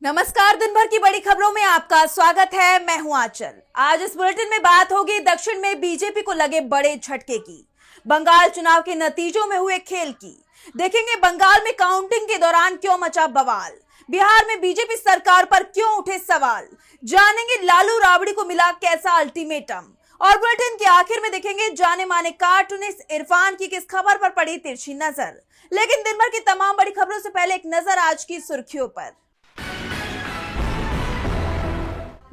नमस्कार, दिन भर की बड़ी खबरों में आपका स्वागत है। मैं हूं आंचल। आज इस बुलेटिन में बात होगी दक्षिण में बीजेपी को लगे बड़े झटके की, बंगाल चुनाव के नतीजों में हुए खेल की, देखेंगे बंगाल में काउंटिंग के दौरान क्यों मचा बवाल, बिहार में बीजेपी सरकार पर क्यों उठे सवाल, जानेंगे लालू राबड़ी को मिला कैसा अल्टीमेटम, और बुलेटिन के आखिर में देखेंगे जाने माने कार्टूनिस्ट इरफान की किस खबर पर पड़ी तिरछी नजर। लेकिन दिन भर की तमाम बड़ी खबरों से पहले एक नजर आज की सुर्खियों पर।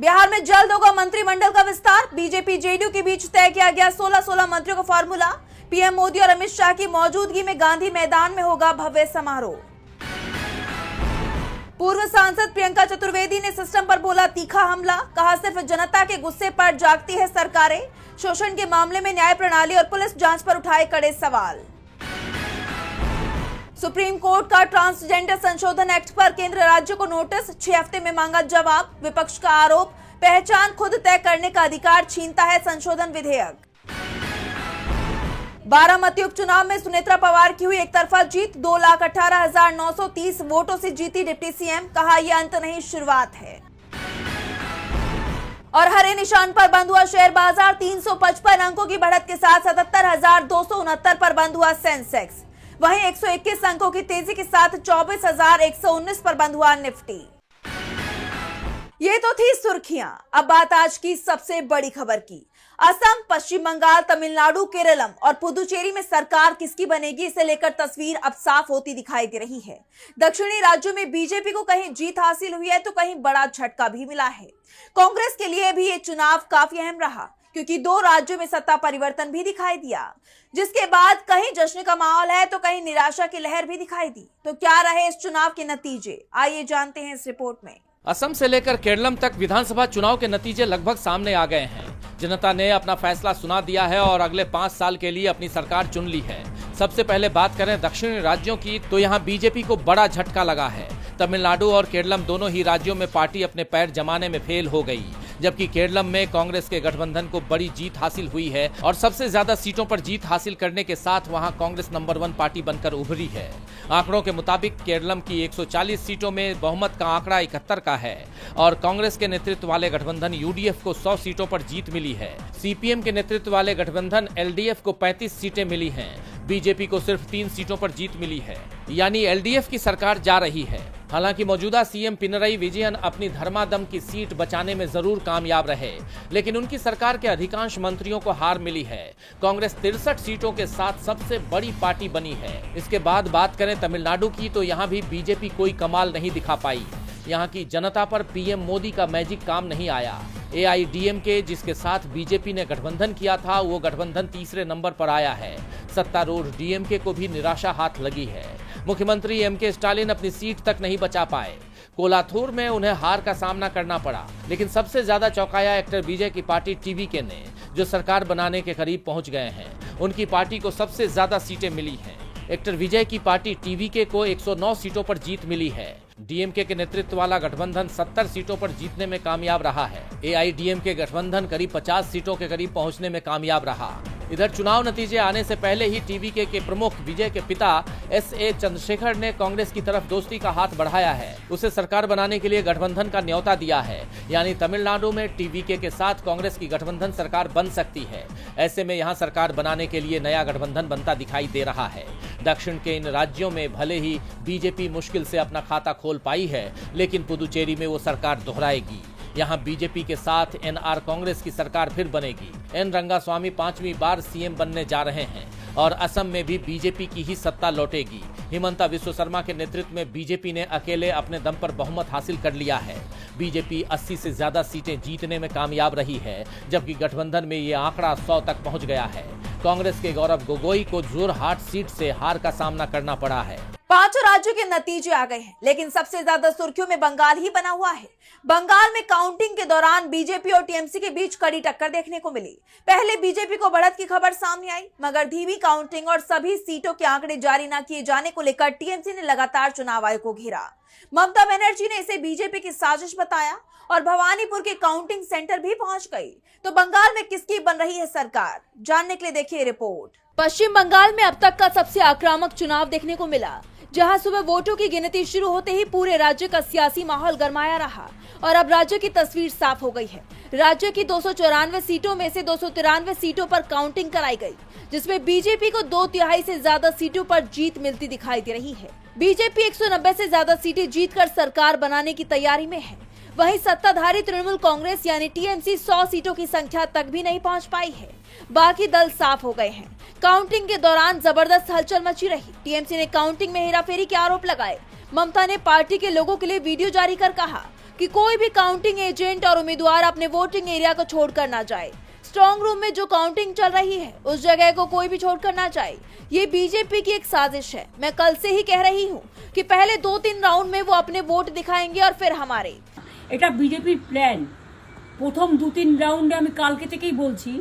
बिहार में जल्द होगा मंत्रिमंडल का विस्तार, बीजेपी जेडीयू के बीच तय किया गया 16-16 मंत्रियों का फॉर्मूला। पीएम मोदी और अमित शाह की मौजूदगी में गांधी मैदान में होगा भव्य समारोह। पूर्व सांसद प्रियंका चतुर्वेदी ने सिस्टम पर बोला तीखा हमला, कहा सिर्फ जनता के गुस्से पर जागती है सरकारें, शोषण के मामले में न्याय प्रणाली और पुलिस जांच पर उठाए कड़े सवाल। सुप्रीम कोर्ट का ट्रांसजेंडर संशोधन एक्ट पर केंद्र राज्य को नोटिस, 6 हफ्ते में मांगा जवाब। विपक्ष का आरोप, पहचान खुद तय करने का अधिकार छीनता है संशोधन विधेयक। बारामती उपचुनाव में सुनेत्रा पवार की हुई एकतरफा जीत, 2,18,930 वोटों से जीती डिप्टी सीएम, कहा यह अंत नहीं शुरुआत है। और हरे निशान पर बंद हुआ शेयर बाजार, 355 अंकों की बढ़त के साथ 77,269 पर बंद हुआ सेंसेक्स। वहीं 121 अंकों की तेजी के साथ 24,119 पर बंद हुआ निफ्टी। ये तो थी सुर्खियां। अब बात आज की सबसे बड़ी खबर की। असम, पश्चिम बंगाल, तमिलनाडु, केरलम और पुदुचेरी में सरकार किसकी बनेगी, इसे लेकर तस्वीर अब साफ होती दिखाई दे रही है। दक्षिणी राज्यों में बीजेपी को कहीं जीत हासिल हुई है तो कहीं बड़ा झटका भी मिला है। कांग्रेस के लिए भी ये चुनाव काफी अहम रहा, क्योंकि 2 राज्यों में सत्ता परिवर्तन भी दिखाई दिया, जिसके बाद कहीं जश्न का माहौल है तो कहीं निराशा की लहर भी दिखाई दी। तो क्या रहे इस चुनाव के नतीजे, आइए जानते हैं इस रिपोर्ट में। असम से लेकर केरलम तक विधानसभा चुनाव के नतीजे लगभग सामने आ गए हैं। जनता ने अपना फैसला सुना दिया है और अगले 5 साल के लिए अपनी सरकार चुन ली है। सबसे पहले बात करें दक्षिणी राज्यों की, तो यहाँ बीजेपी को बड़ा झटका लगा है। तमिलनाडु और केरलम दोनों ही राज्यों में पार्टी अपने पैर जमाने में फेल हो गई, जबकि केरलम में कांग्रेस के गठबंधन को बड़ी जीत हासिल हुई है और सबसे ज्यादा सीटों पर जीत हासिल करने के साथ वहां कांग्रेस नंबर 1 पार्टी बनकर उभरी है। आंकड़ों के मुताबिक केरलम की 140 सीटों में बहुमत का आंकड़ा 71 का है और कांग्रेस के नेतृत्व वाले गठबंधन यूडीएफ को 100 सीटों पर जीत मिली है। सीपीएम के नेतृत्व वाले गठबंधन एलडीएफ को 35 सीटें मिली हैं। बीजेपी को सिर्फ 3 सीटों पर जीत मिली है, यानी एलडीएफ की सरकार जा रही है। हालांकि मौजूदा सीएम पिनरई विजयन अपनी धर्मादम की सीट बचाने में जरूर कामयाब रहे, लेकिन उनकी सरकार के अधिकांश मंत्रियों को हार मिली है। कांग्रेस 63 सीटों के साथ सबसे बड़ी पार्टी बनी है। इसके बाद बात करें तमिलनाडु की, तो यहाँ भी बीजेपी कोई कमाल नहीं दिखा पाई। यहाँ की जनता पर पीएम मोदी का मैजिक काम नहीं आया। एआईडीएमके, जिसके साथ बीजेपी ने गठबंधन किया था, वो गठबंधन तीसरे नंबर पर आया है। सत्तारूढ़ डीएमके को भी निराशा हाथ लगी है। मुख्यमंत्री एमके स्टालिन अपनी सीट तक नहीं बचा पाए। कोलाथूर में उन्हें हार का सामना करना पड़ा, लेकिन सबसे ज्यादा चौंकाया एक्टर विजय की पार्टी टीवीके ने, जो सरकार बनाने के करीब पहुंच गए हैं। उनकी पार्टी को सबसे ज्यादा सीटें मिली हैं। एक्टर विजय की पार्टी टीवीके को 109 सीटों पर जीत मिली है। डीएमके के नेतृत्व वाला गठबंधन 70 सीटों पर जीतने में कामयाब रहा है। एआईडीएमके गठबंधन करीब 50 सीटों के करीब पहुंचने में कामयाब रहा। इधर चुनाव नतीजे आने से पहले ही टीवीके के प्रमुख विजय के पिता एसए चंद्रशेखर ने कांग्रेस की तरफ दोस्ती का हाथ बढ़ाया है। उसे सरकार बनाने के लिए गठबंधन का न्योता दिया है, यानी तमिलनाडु में टीवीके के साथ कांग्रेस की गठबंधन सरकार बन सकती है। ऐसे में यहाँ सरकार बनाने के लिए नया गठबंधन बनता दिखाई दे रहा है। दक्षिण के इन राज्यों में भले ही बीजेपी मुश्किल से अपना खाता खोल पाई है, लेकिन पुदुचेरी में वो सरकार दोहराएगी। यहाँ बीजेपी के साथ एनआर कांग्रेस की सरकार फिर बनेगी। एन रंगास्वामी 5वीं बार सीएम बनने जा रहे हैं और असम में भी बीजेपी की ही सत्ता लौटेगी। हिमंता विश्व शर्मा के नेतृत्व में बीजेपी ने अकेले अपने दम पर बहुमत हासिल कर लिया है। बीजेपी 80 से ज्यादा सीटें जीतने में कामयाब रही है, जबकि गठबंधन में ये आंकड़ा 100 तक पहुंच गया है। कांग्रेस के गौरव गोगोई को जोरहाट सीट से हार का सामना करना पड़ा है। 5 राज्यों के नतीजे आ गए हैं, लेकिन सबसे ज्यादा सुर्खियों में बंगाल ही बना हुआ है। बंगाल में काउंटिंग के दौरान बीजेपी और टीएमसी के बीच कड़ी टक्कर देखने को मिली। पहले बीजेपी को बढ़त की खबर सामने आई, मगर धीमी काउंटिंग और सभी सीटों के आंकड़े जारी न किए जाने को लेकर टीएमसी ने लगातार चुनाव आयोग को घेरा। ममता बनर्जी ने इसे बीजेपी की साजिश बताया और भवानीपुर के काउंटिंग सेंटर भी पहुंच गई। तो बंगाल में किसकी बन रही है सरकार, जानने के लिए देखिए रिपोर्ट। पश्चिम बंगाल में अब तक का सबसे आक्रामक चुनाव देखने को मिला। जहां सुबह वोटों की गिनती शुरू होते ही पूरे राज्य का सियासी माहौल गरमाया रहा और अब राज्य की तस्वीर साफ हो गई है। राज्य की 294 सीटों में से 293 सीटों पर काउंटिंग कराई गई, जिसमें बीजेपी को 2/3 से ज्यादा सीटों पर जीत मिलती दिखाई दे रही है। बीजेपी 190 से ज्यादा सीटें जीतकर सरकार बनाने की तैयारी में है। वहीं सत्ताधारी तृणमूल कांग्रेस यानी टीएमसी 100 सीटों की संख्या तक भी नहीं पहुंच पाई है। बाकी दल साफ हो गए हैं। काउंटिंग के दौरान जबरदस्त हलचल मची रही। टीएमसी ने काउंटिंग में हेराफेरी के आरोप लगाए। ममता ने पार्टी के लोगों के लिए वीडियो जारी कर कहा कि कोई भी काउंटिंग एजेंट और उम्मीदवार अपने वोटिंग एरिया को छोड़कर न जाए। स्ट्रॉन्ग रूम में जो काउंटिंग चल रही है उस जगह को कोई भी छोड़कर ना जाए। ये बीजेपी की एक साजिश है। मैं कल से ही कह रही हूँ कि पहले 2-3 राउंड में वो अपने वोट दिखाएंगे और फिर हमारे। এটা বিজেপির প্ল্যান। প্রথম 2-3 রাউন্ডে আমি কালকে থেকেই বলছি।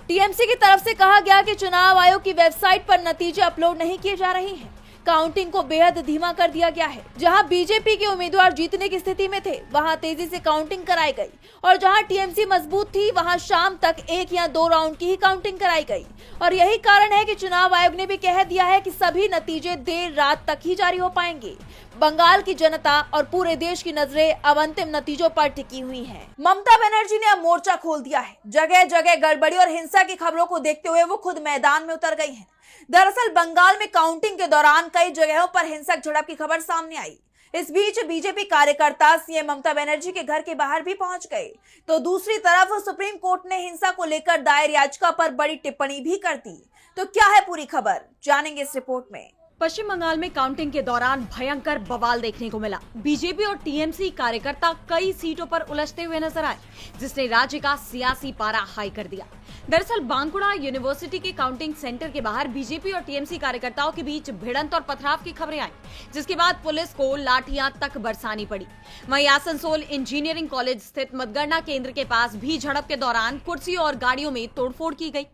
टीएमसी की तरफ से कहा गया कि चुनाव आयोग की वेबसाइट पर नतीजे अपलोड नहीं किए जा रहे हैं। काउंटिंग को बेहद धीमा कर दिया गया है। जहां बीजेपी के उम्मीदवार जीतने की स्थिति में थे वहां तेजी से काउंटिंग कराई गई और जहां टीएमसी मजबूत थी वहां शाम तक 1 या 2 राउंड की ही काउंटिंग कराई गई। और यही कारण है कि चुनाव आयोग ने भी कह दिया है कि सभी नतीजे देर रात तक ही जारी हो पाएंगे। बंगाल की जनता और पूरे देश की नजरें अब अंतिम नतीजों पर टिकी हुई हैं। ममता बनर्जी ने अब मोर्चा खोल दिया है। जगह जगह गड़बड़ी और हिंसा की खबरों को देखते हुए वो खुद मैदान में उतर गई हैं। दरअसल बंगाल में काउंटिंग के दौरान कई जगहों पर हिंसक झड़प की खबर सामने आई। इस बीच बीजेपी कार्यकर्ता सीएम ममता बनर्जी के घर के बाहर भी पहुंच गए, तो दूसरी तरफ सुप्रीम कोर्ट ने हिंसा को लेकर दायर याचिका पर बड़ी टिप्पणी भी कर दी। तो क्या है पूरी खबर, जानेंगे इस रिपोर्ट में। पश्चिम बंगाल में काउंटिंग के दौरान भयंकर बवाल देखने को मिला। बीजेपी और टीएमसी कार्यकर्ता कई सीटों पर उलझते हुए नजर आए, जिसने राज्य का सियासी पारा हाई कर दिया। दरअसल बांकुड़ा यूनिवर्सिटी के काउंटिंग सेंटर के बाहर बीजेपी और टीएमसी कार्यकर्ताओं के बीच भिड़ंत और पथराव की खबरें आई, जिसके बाद पुलिस को लाठियां तक बरसानी पड़ी। वहीं आसनसोल इंजीनियरिंग कॉलेज स्थित मतगणना केंद्र के पास भी झड़प के दौरान कुर्सी और गाड़ियों में तोड़फोड़ की गई।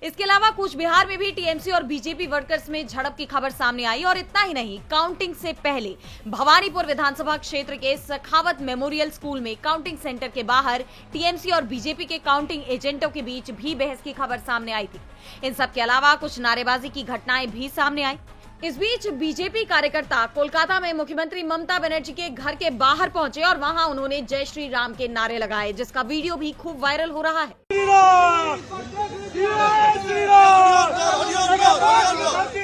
इसके अलावा कूच बिहार में भी टीएमसी और बीजेपी वर्कर्स में झड़प की खबर सामने आई। और इतना ही नहीं, काउंटिंग से पहले भवानीपुर विधानसभा क्षेत्र के सखावत मेमोरियल स्कूल में काउंटिंग सेंटर के बाहर टीएमसी और बीजेपी के काउंटिंग एजेंटों के बीच भी बहस की खबर सामने आई थी। इन सब के अलावा कुछ नारेबाजी की घटनाएं भी सामने आई। इस बीच बीजेपी कार्यकर्ता कोलकाता में मुख्यमंत्री ममता बनर्जी के घर के बाहर पहुंचे और वहां उन्होंने जय श्री राम के नारे लगाए, जिसका वीडियो भी खूब वायरल हो रहा है।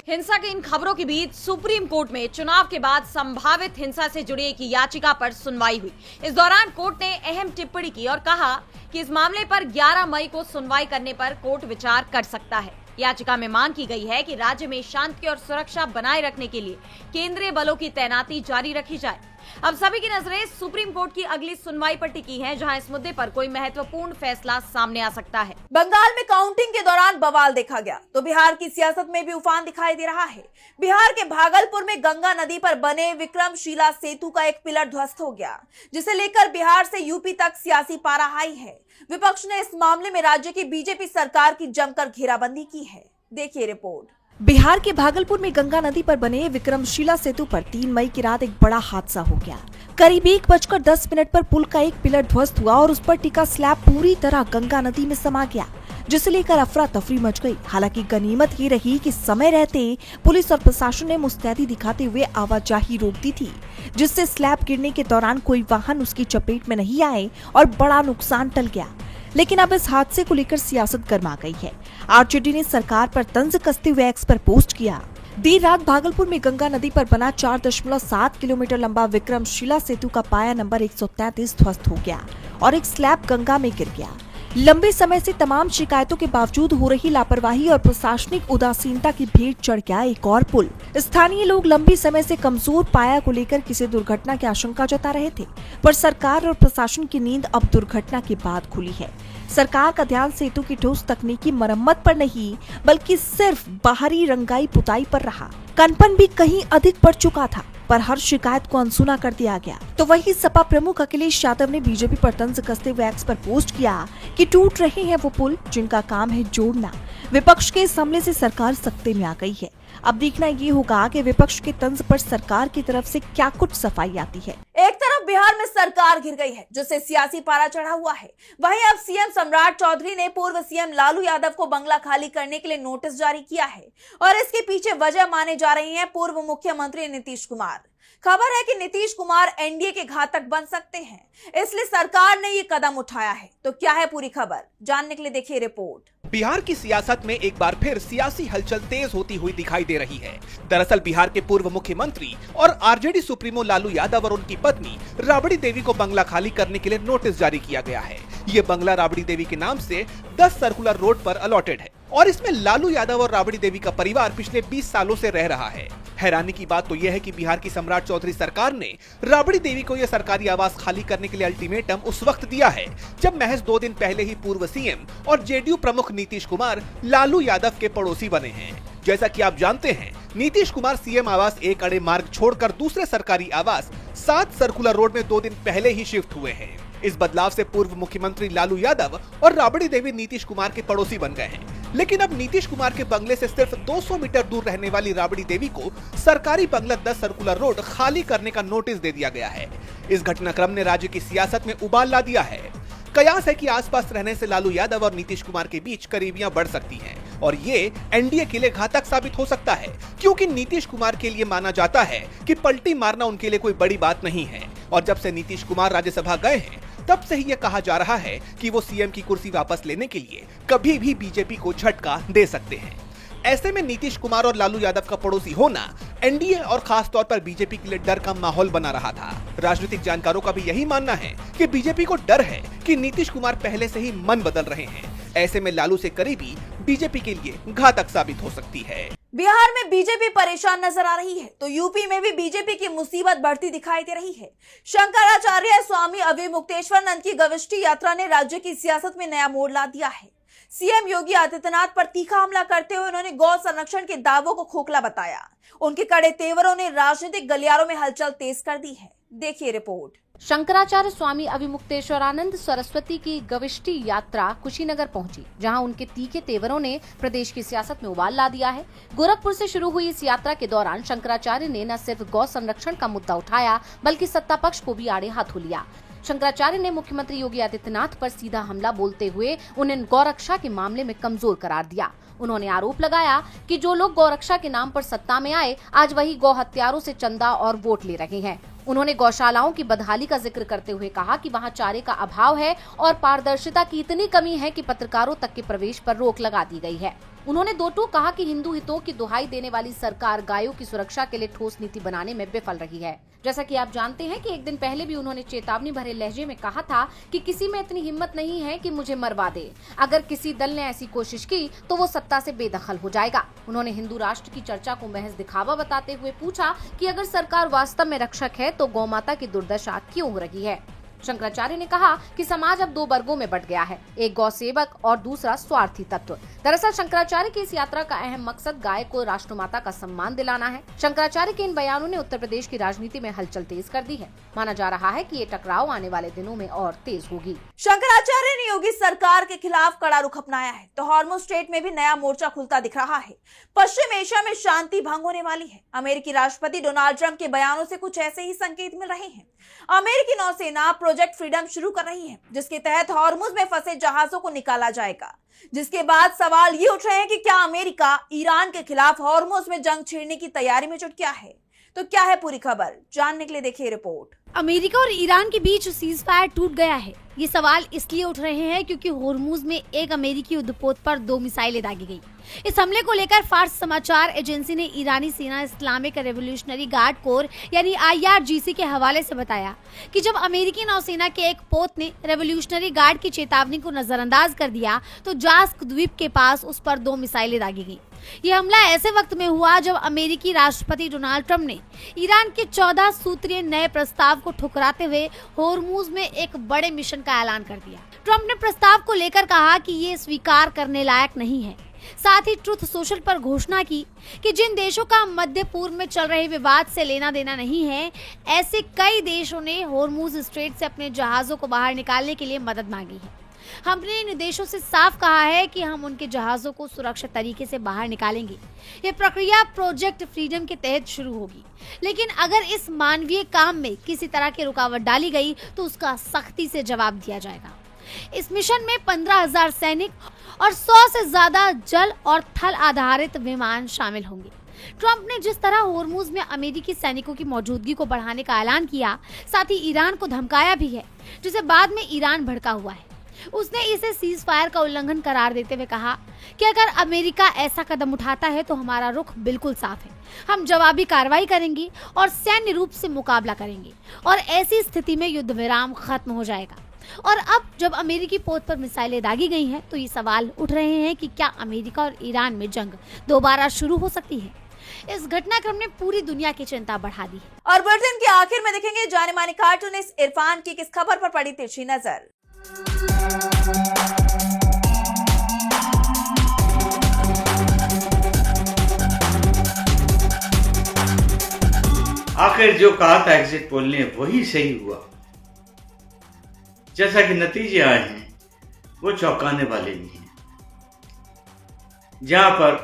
हिंसा की इन खबरों के बीच सुप्रीम कोर्ट में चुनाव के बाद संभावित हिंसा से जुड़ी एक याचिका पर सुनवाई हुई। इस दौरान कोर्ट ने अहम टिप्पणी की और कहा कि इस मामले पर 11 मई को सुनवाई करने पर कोर्ट विचार कर सकता है। याचिका में मांग की गई है कि राज्य में शांति और सुरक्षा बनाए रखने के लिए केंद्रीय बलों की तैनाती जारी रखी जाए। अब सभी की नजरें सुप्रीम कोर्ट की अगली सुनवाई पर टिकी हैं, जहां इस मुद्दे पर कोई महत्वपूर्ण फैसला सामने आ सकता है। बंगाल में काउंटिंग के दौरान बवाल देखा गया, तो बिहार की सियासत में भी उफान दिखाई दे रहा है। बिहार के भागलपुर में गंगा नदी पर बने विक्रमशिला सेतु का एक पिलर ध्वस्त हो गया, जिसे लेकर बिहार से यूपी तक सियासी पारा हाई है। विपक्ष ने इस मामले में राज्य की बीजेपी सरकार की जमकर घेराबंदी की है। देखिए रिपोर्ट। बिहार के भागलपुर में गंगा नदी पर बने विक्रमशिला सेतु पर 3 मई की रात एक बड़ा हादसा हो गया। करीब 1:10 पर पुल का एक पिलर ध्वस्त हुआ और उस पर टिका स्लैब पूरी तरह गंगा नदी में समा गया, जिसे लेकर अफरा तफरी मच गई। हालांकि गनीमत ये रही कि समय रहते पुलिस और प्रशासन ने मुस्तैदी दिखाते हुए आवाजाही रोक दी थी, जिससे स्लैब गिरने के दौरान कोई वाहन उसकी चपेट में नहीं आए और बड़ा नुकसान टल गया। लेकिन अब इस हादसे को लेकर सियासत गर्मा गई है। आरजेडी ने सरकार पर तंज कसते हुए एक्स पर पोस्ट किया। देर रात भागलपुर में गंगा नदी पर बना 4.7 किलोमीटर लंबा विक्रमशिला सेतु का पाया नंबर 133 ध्वस्त हो गया और एक स्लैब गंगा में गिर गया। लंबे समय से तमाम शिकायतों के बावजूद हो रही लापरवाही और प्रशासनिक उदासीनता की भेंट चढ़ गया एक और पुल। स्थानीय लोग लंबे समय से कमजोर पाया को लेकर किसी दुर्घटना की आशंका जता रहे थे, पर सरकार और प्रशासन की नींद अब दुर्घटना के बाद खुली है। सरकार का ध्यान सेतु की ठोस तकनीकी मरम्मत पर नहीं, बल्कि सिर्फ बाहरी रंगाई पुताई पर रहा। कनपन भी कहीं अधिक बढ़ चुका था, पर हर शिकायत को अनसुना कर दिया गया। तो वही सपा प्रमुख अखिलेश यादव ने बीजेपी पर तंज कसते हुए एक्स पर पोस्ट किया कि टूट रहे हैं वो पुल जिनका काम है जोड़ना। विपक्ष के इस हमले से सरकार सख्ते में आ गई है। अब देखना ये होगा कि विपक्ष के तंज पर सरकार की तरफ से क्या कुछ सफाई आती है। एक तरफ बिहार में सरकार गिर गई है, जिससे सियासी पारा चढ़ा हुआ है। वहीं अब सीएम सम्राट चौधरी ने पूर्व सीएम लालू यादव को बंगला खाली करने के लिए नोटिस जारी किया है और इसके पीछे वजह माने जा रही है पूर्व मुख्यमंत्री नीतीश कुमार। खबर है कि नीतीश कुमार एनडीए के घातक बन सकते हैं, इसलिए सरकार ने ये कदम उठाया है। तो क्या है पूरी खबर, जानने के लिए देखिए रिपोर्ट। बिहार की सियासत में एक बार फिर सियासी हलचल तेज होती हुई दिखाई दे रही है। दरअसल बिहार के पूर्व मुख्यमंत्री और आरजेडी सुप्रीमो लालू यादव और उनकी पत्नी राबड़ी देवी को बंगला खाली करने के लिए नोटिस जारी किया गया है। ये बंगला राबड़ी देवी के नाम से 10 सर्कुलर रोड पर अलॉटेड है और इसमें लालू यादव और राबड़ी देवी का परिवार पिछले 20 सालों से रह रहा है। हैरानी की बात तो यह है कि बिहार की सम्राट चौधरी सरकार ने राबड़ी देवी को यह सरकारी आवास खाली करने के लिए अल्टीमेटम उस वक्त दिया है जब महज 2 दिन पहले ही पूर्व सीएम और जेडीयू प्रमुख नीतीश कुमार लालू यादव के पड़ोसी बने हैं। जैसा कि आप जानते हैं, नीतीश कुमार सीएम आवास एक अड़े मार्ग छोड़कर दूसरे सरकारी आवास 7 सर्कुलर रोड में 2 दिन पहले ही शिफ्ट हुए हैं। इस बदलाव से पूर्व मुख्यमंत्री लालू यादव और राबड़ी देवी नीतीश कुमार के पड़ोसी बन गए हैं। लेकिन अब नीतीश कुमार के बंगले से सिर्फ 200 मीटर दूर रहने वाली राबड़ी देवी को सरकारी बंगला 10 सर्कुलर रोड खाली करने का नोटिस दे दिया गया है। इस घटनाक्रम ने राज्य की सियासत में उबाल ला दिया है। कयास है कि आसपास रहने से लालू यादव और नीतीश कुमार के बीच करीबियां बढ़ सकती हैं और ये एनडीए के लिए घातक साबित हो सकता है, क्योंकि नीतीश कुमार के लिए माना जाता है कि पलटी मारना उनके लिए कोई बड़ी बात नहीं है और जब से नीतीश कुमार राज्यसभा गए हैं तब से ही ये कहा जा रहा है कि वो सीएम की कुर्सी वापस लेने के लिए कभी भी बीजेपी को झटका दे सकते हैं। ऐसे में नीतीश कुमार और लालू यादव का पड़ोसी होना एनडीए और खास तौर पर बीजेपी के लिए डर का माहौल बना रहा था। राजनीतिक जानकारों का भी यही मानना है कि बीजेपी को डर है कि नीतीश कुमार पहले से ही मन बदल रहे हैं। ऐसे में लालू से करीबी बीजेपी के लिए घातक साबित हो सकती है। बिहार में बीजेपी परेशान नजर आ रही है तो यूपी में भी बीजेपी की मुसीबत बढ़ती दिखाई दे रही है। शंकराचार्य स्वामी अविमुक्तेश्वरानंद की गविष्टि यात्रा ने राज्य की सियासत में नया मोड़ ला दिया है। सीएम योगी आदित्यनाथ पर तीखा हमला करते हुए उन्होंने गौ संरक्षण के दावों को खोखला बताया। उनके कड़े तेवरों ने राजनीतिक गलियारों में हलचल तेज कर दी है। देखिए रिपोर्ट। शंकराचार्य स्वामी अविमुक्तेश्वरानंद सरस्वती की गविष्टि यात्रा कुशीनगर पहुंची, जहां उनके तीखे तेवरों ने प्रदेश की सियासत में उबाल ला दिया है। गोरखपुर से शुरू हुई इस यात्रा के दौरान शंकराचार्य ने न सिर्फ गौ संरक्षण का मुद्दा उठाया बल्कि सत्ता पक्ष को भी आड़े हाथों लिया। शंकराचार्य ने मुख्यमंत्री योगी आदित्यनाथ पर सीधा हमला बोलते हुए उन्हें गौरक्षा के मामले में कमजोर करार दिया। उन्होंने आरोप लगाया कि जो लोग गौरक्षा के नाम पर सत्ता में आए, आज वही गौ हत्यारों से चंदा और वोट ले रहे हैं। उन्होंने गौशालाओं की बदहाली का जिक्र करते हुए कहा कि वहां चारे का अभाव है और पारदर्शिता की इतनी कमी है कि पत्रकारों तक के प्रवेश पर रोक लगा दी गई है। उन्होंने दो टूक कहा कि हिंदू हितों की दुहाई देने वाली सरकार गायों की सुरक्षा के लिए ठोस नीति बनाने में विफल रही है। जैसा कि आप जानते हैं कि एक दिन पहले भी उन्होंने चेतावनी भरे लहजे में कहा था कि किसी में इतनी हिम्मत नहीं है कि मुझे मरवा दे। अगर किसी दल ने ऐसी कोशिश की तो वो सत्ता से बेदखल हो जाएगा। उन्होंने हिंदू राष्ट्र की चर्चा को महज दिखावा बताते हुए पूछा कि अगर सरकार वास्तव में रक्षक है तो गौमाता की दुर्दशा क्यों हो रही है। शंकराचार्य ने कहा कि समाज अब 2 वर्गों में बंट गया है, एक गौ सेवक और दूसरा स्वार्थी तत्व। दरअसल शंकराचार्य की इस यात्रा का अहम मकसद गाय को राष्ट्रमाता का सम्मान दिलाना है। शंकराचार्य के इन बयानों ने उत्तर प्रदेश की राजनीति में हलचल तेज कर दी है। माना जा रहा है कि ये टकराव आने वाले दिनों में और तेज होगी। शंकराचार्य ने योगी सरकार के खिलाफ कड़ा रुख अपनाया है तो हॉर्मुज स्ट्रेट में भी नया मोर्चा खुलता दिख रहा है। पश्चिम एशिया में शांति भंग होने वाली है। अमेरिकी राष्ट्रपति डोनाल्ड ट्रंप के बयानों से कुछ ऐसे ही संकेत मिल रहे हैं। अमेरिकी नौसेना प्रोजेक्ट फ्रीडम शुरू कर रही है, जिसके तहत हॉर्मुज में फंसे जहाजों को निकाला जाएगा। जिसके बाद सवाल ये उठ रहे हैं कि क्या अमेरिका ईरान के खिलाफ हॉर्मुज में जंग छेड़ने की तैयारी में जुट गया है। तो क्या है पूरी खबर, जानने के लिए देखिए रिपोर्ट। अमेरिका और ईरान के बीच सीज फायर टूट गया है। ये सवाल इसलिए उठ रहे हैं क्योंकि हॉर्मुज में एक अमेरिकी युद्धपोत पर 2 मिसाइलें दागी गई। इस हमले को लेकर फार्स समाचार एजेंसी ने ईरानी सेना इस्लामिक रेवोल्यूशनरी गार्ड कोर यानी IRGC के हवाले से बताया कि जब अमेरिकी नौसेना के एक पोत ने रेवोल्यूशनरी गार्ड की चेतावनी को नजरअंदाज कर दिया तो जास्क द्वीप के पास उस पर 2 मिसाइलें दागी गई। ये हमला ऐसे वक्त में हुआ जब अमेरिकी राष्ट्रपति डोनाल्ड ट्रंप ने ईरान के 14 सूत्रीय नए प्रस्ताव को ठुकराते हुए हॉर्मुज में एक बड़े मिशन का ऐलान कर दिया। ट्रंप ने प्रस्ताव को लेकर कहा कि ये स्वीकार करने लायक नहीं है। साथ ही ट्रुथ सोशल पर घोषणा की कि जिन देशों का मध्य पूर्व में चल रहे विवाद से लेना देना नहीं है, ऐसे कई देशों ने हॉर्मुज स्ट्रेट से अपने जहाजों को बाहर निकालने के लिए मदद मांगी है। हमने इन देशों से साफ कहा है कि हम उनके जहाजों को सुरक्षित तरीके से बाहर निकालेंगे। ये प्रक्रिया प्रोजेक्ट फ्रीडम के तहत शुरू होगी, लेकिन अगर इस मानवीय काम में किसी तरह की रुकावट डाली गई तो उसका सख्ती से जवाब दिया जाएगा। इस मिशन में 15,000 सैनिक और 100 से ज्यादा जल और थल आधारित विमान शामिल होंगे। ट्रंप ने जिस तरह होर्मुज में अमेरिकी सैनिकों की मौजूदगी को बढ़ाने का ऐलान किया, साथ ही ईरान को धमकाया भी है, जिसे बाद में ईरान भड़का हुआ है। उसने इसे सीज फायर का उल्लंघन करार देते हुए कहा कि अगर अमेरिका ऐसा कदम उठाता है तो हमारा रुख बिल्कुल साफ है। हम जवाबी कार्रवाई करेंगे और सैन्य रूप से मुकाबला करेंगे और ऐसी स्थिति में युद्ध विराम खत्म हो जाएगा। और अब जब अमेरिकी पोत पर मिसाइलें दागी गई हैं, तो ये सवाल उठ रहे हैं कि क्या अमेरिका और ईरान में जंग दोबारा शुरू हो सकती है। इस घटनाक्रम ने पूरी दुनिया की चिंता बढ़ा दी है। और बुलेटिन के आखिर में देखेंगे जाने माने कार्टूनिस्ट इरफान की किस खबर पर पड़ी तिरछी नजर। आखिर जो कहा था एग्जिट पोल ने वही सही हुआ। जैसा कि नतीजे आए हैं वो चौंकाने वाले भी हैं। जहां पर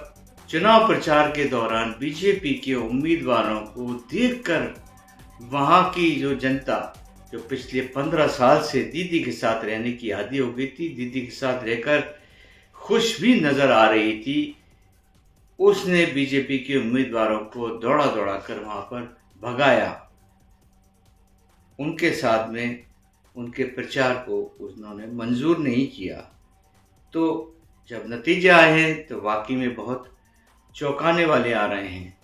चुनाव प्रचार के दौरान बीजेपी के उम्मीदवारों को देखकर वहां की जो जनता, जो पिछले 15 साल से दीदी के साथ रहने की आदी हो गई थी, दीदी के साथ रहकर खुश भी नजर आ रही थी, उसने बीजेपी के उम्मीदवारों को दौड़ा दौड़ा कर वहां पर भगाया। उनके साथ में उनके प्रचार को उन्होंने मंजूर नहीं किया। तो जब नतीजे आए हैं तो वाकई में बहुत चौंकाने वाले आ रहे हैं,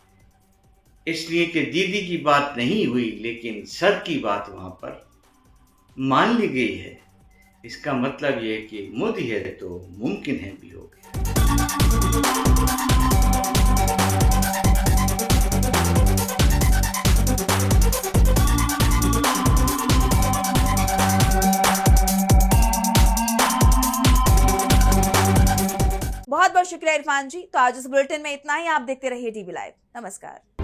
इसलिए कि दीदी की बात नहीं हुई लेकिन सर की बात वहां पर मान ली गई है। इसका मतलब यह है कि मोदी है तो मुमकिन है भी हो गया। बहुत बहुत शुक्रिया इरफान जी। तो आज इस बुलेटिन में इतना ही। आप देखते रहिए DB लाइव। नमस्कार।